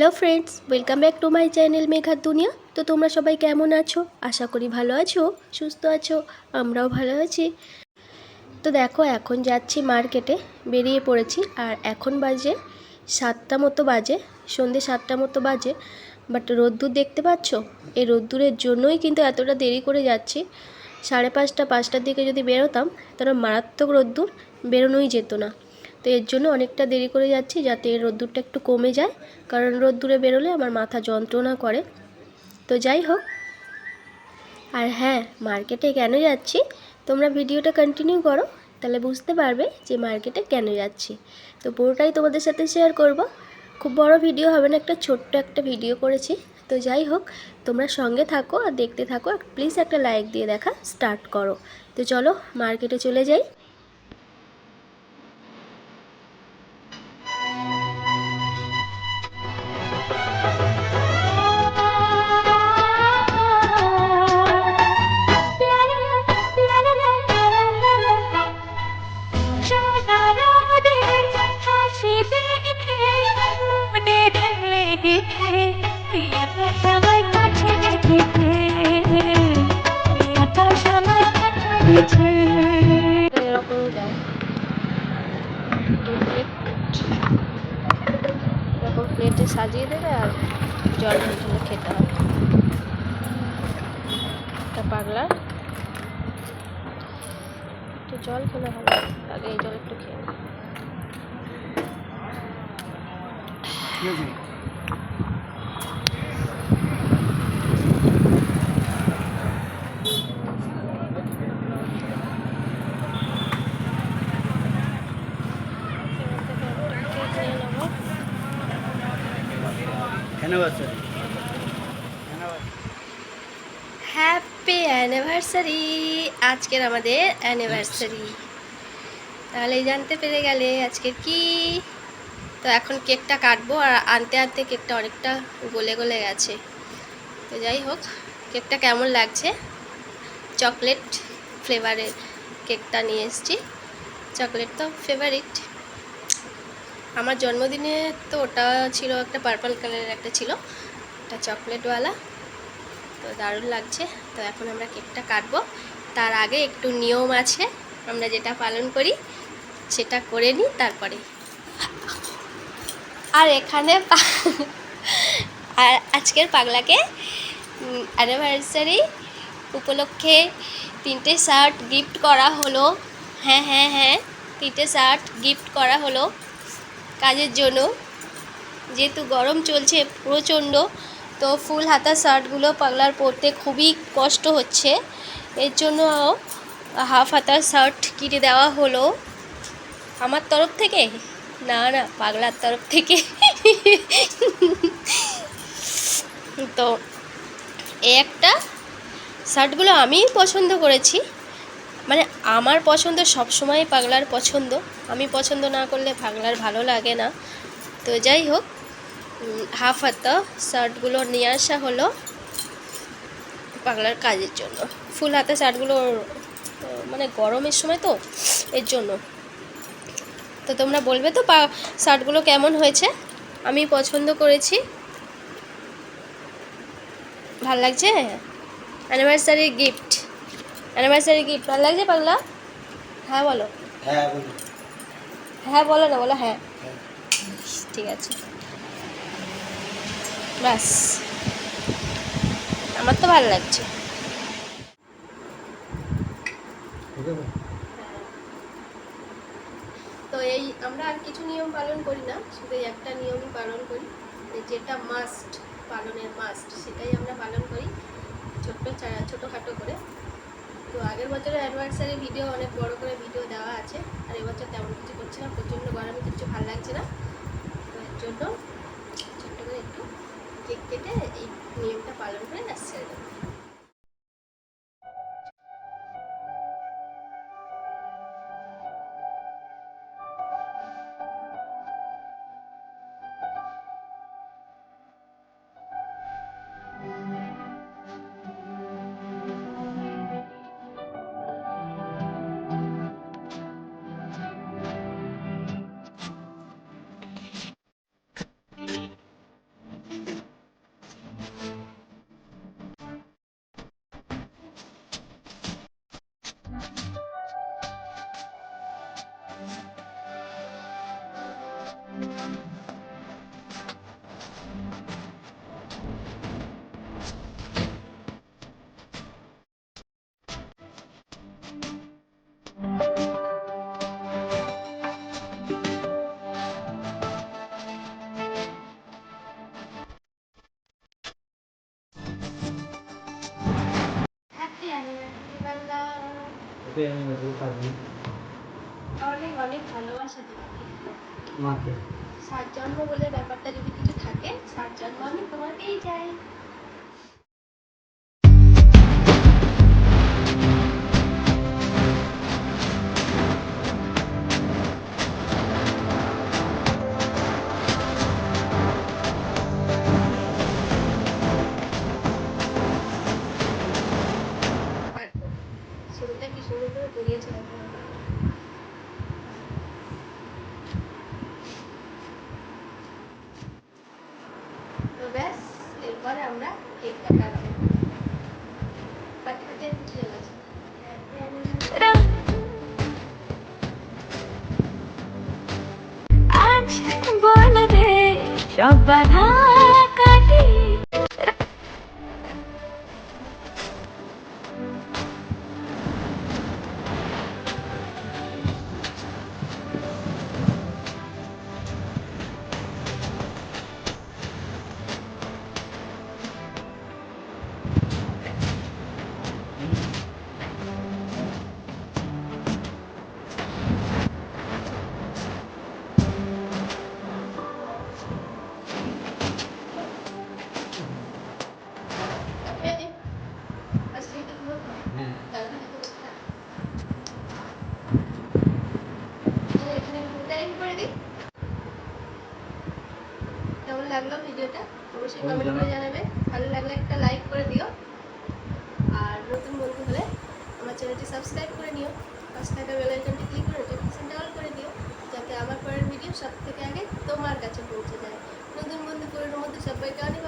Hello friends, welcome back to my channel মেঘার দুনিয়া। তো তোমরা সবাই কেমন আছো? আশা করি ভালো আছো, সুস্থ আছো। আমরাও ভালো আছি। তো দেখো, এখন যাচ্ছি মার্কেটে, বেরিয়ে পড়েছি। আর এখন বাজে 7টা মতো বাজে, সন্ধ্যে 7টা মতো বাজে। বাট রোদ্দুর দেখতে পাচ্ছ? এই রোদ্দুরের জন্যই কিন্তু এতটা দেরি করে যাচ্ছি। 5:30 5টার দিকে যদি বেরোতাম তাহলে মারাত্মক রোদ্দুর, বেরোনোই যেত না। তো এর জন্য অনেকটা দেরি করে যাচ্ছি, যাতে রোদ্দুরটা একটু কমে যায়, কারণ রোদ্দুরে বেরোলে আমার মাথা যন্ত্রণা করে। তো যাই হোক, আর হ্যাঁ, মার্কেটে কেন যাচ্ছি তোমরা ভিডিওটা কন্টিনিউ করো, তাহলে বুঝতে পারবে যে মার্কেটে কেন যাচ্ছি। তো পুরোটাই তোমাদের সাথে শেয়ার করব। খুব বড় ভিডিও হবে না, একটা ছোট্ট একটা ভিডিও করেছি। তো যাই হোক, তোমরা সঙ্গে থাকো আর দেখতে থাকো। প্লিজ একটা লাইক দিয়ে দেখা স্টার্ট করো। তো চলো মার্কেটে চলে যাই। এরকম যায়, এরকম প্লেটে সাজিয়ে দেবে আর জল ঢেলে খেতে হবে। একটা পাগলা একটু জল খেলে হবে, আগে এই জল একটু খেয়ে নিই। Happy anniversary! আজকের আমাদের অ্যানিভার্সারি। তাহলেই জানতে পেরে গেলে আজকের কি। তো এখন কেকটা কাটবো, আর আনতে আনতে কেকটা অনেকটা গলে গলে গেছে। তো যাই হোক, কেকটা কেমন লাগছে? চকলেট ফ্লেভারের কেকটা নিয়ে এসেছি। চকলেট তো ফেভারিট আমার। জন্মদিনে তো ওটা ছিল, একটা পার্পল কালারের একটা ছিল, একটা চকলেটওয়ালা। তো দারুণ লাগছে। তো এখন আমরা কেকটা কাটবো। তার আগে একটু নিয়ম আছে, আমরা যেটা পালন করি সেটা করে নিই তারপরে। আর এখানে আর আজকের পাগলাকে অ্যানিভার্সারি উপলক্ষে 3টে শার্ট গিফট করা হলো। হ্যাঁ হ্যাঁ হ্যাঁ, 3টে শার্ট গিফট করা হলো কাজের জন্য। যেহেতু গরম চলছে প্রচণ্ড, তো ফুল হাতা শার্টগুলো পাগলার পরতে খুবই কষ্ট হচ্ছে। এর জন্য হাফ হাতার শার্ট কিনে দেওয়া হলো আমার তরফ থেকে, না না, পাগলার তরফ থেকে। তো এই একটা শার্টগুলো আমি পছন্দ করেছি, মানে আমার পছন্দ সবসময় পাগলার পছন্দ, আমি পছন্দ না করলে পাগলার ভালো লাগে না। তো যাই হোক, হাফ হাতা শার্টগুলো নিয়ে আসা হলো পাগলার কাজের জন্য। ফুল হাতা শার্টগুলো মানে গরমের সময় তো, এর জন্য। তো তোমরা বলবে তো শার্টগুলো কেমন হয়েছে? আমি পছন্দ করেছি, ভাল লাগছে। অ্যানিভার্সারি গিফট, অ্যানিভার্সারি গিফট ভালো লাগছে পাগলা? হ্যাঁ বলো, হ্যাঁ বলো না, বলো হ্যাঁ। ঠিক আছে, ব্যাস, আমার তো ভালো লাগছে। তো এই আমরা আর কিছু নিয়ম পালন করি না, শুধু একটা নিয়মই পালন করি, যেটা মাস্ট, পালনের মাস্ট, সেটাই আমরা পালন করি ছোটোখাটো করে। তো আগের বছরের অ্যানিভার্সারি ভিডিও অনেক বড় করে ভিডিও দেওয়া আছে, আর এবছর তেমন কিছু করছি না, প্রচণ্ড গরমে কিছু ভালো লাগছে না। তো এর জন্য ছোট্ট করে একটু কেক কেটে এই নিয়মটা পালন করে আসছে। পেয়ে আমি ওদের পারবি অনেক অনেক ভালোবাসা দিই মাকে। সাত জন্ম বলে ব্যাপারটা যদি কিছু থাকে, সাত জন্ম আমি তোমাকেই চাই। শুরুটা কি সুন্দর করে করিয়েছে দেখো। তো ব্যাস, এরপরে আমরা কেকটা কাটবো। কাটতে কাটতে চলে গেছে। আজ বলে দে সব বাধা কাটি। কেমন লাগলো ভিডিওটা অবশ্যই কমেন্ট করে জানাবে। ভালো লাগলে একটা লাইক করে দিও, আর নতুন বন্ধু হলে আমার চ্যানেলটি সাবস্ক্রাইব করে নিও। পাশে থাকা বেল আইকনটি ক্লিক করে নোটিফিকেশনটা অল করে দিও, যাতে আমার পরের ভিডিও সব থেকে আগে তোমার কাছে পৌঁছে যায়। নতুন বন্ধু পুরোনোর মধ্যে সবাইকে অনেক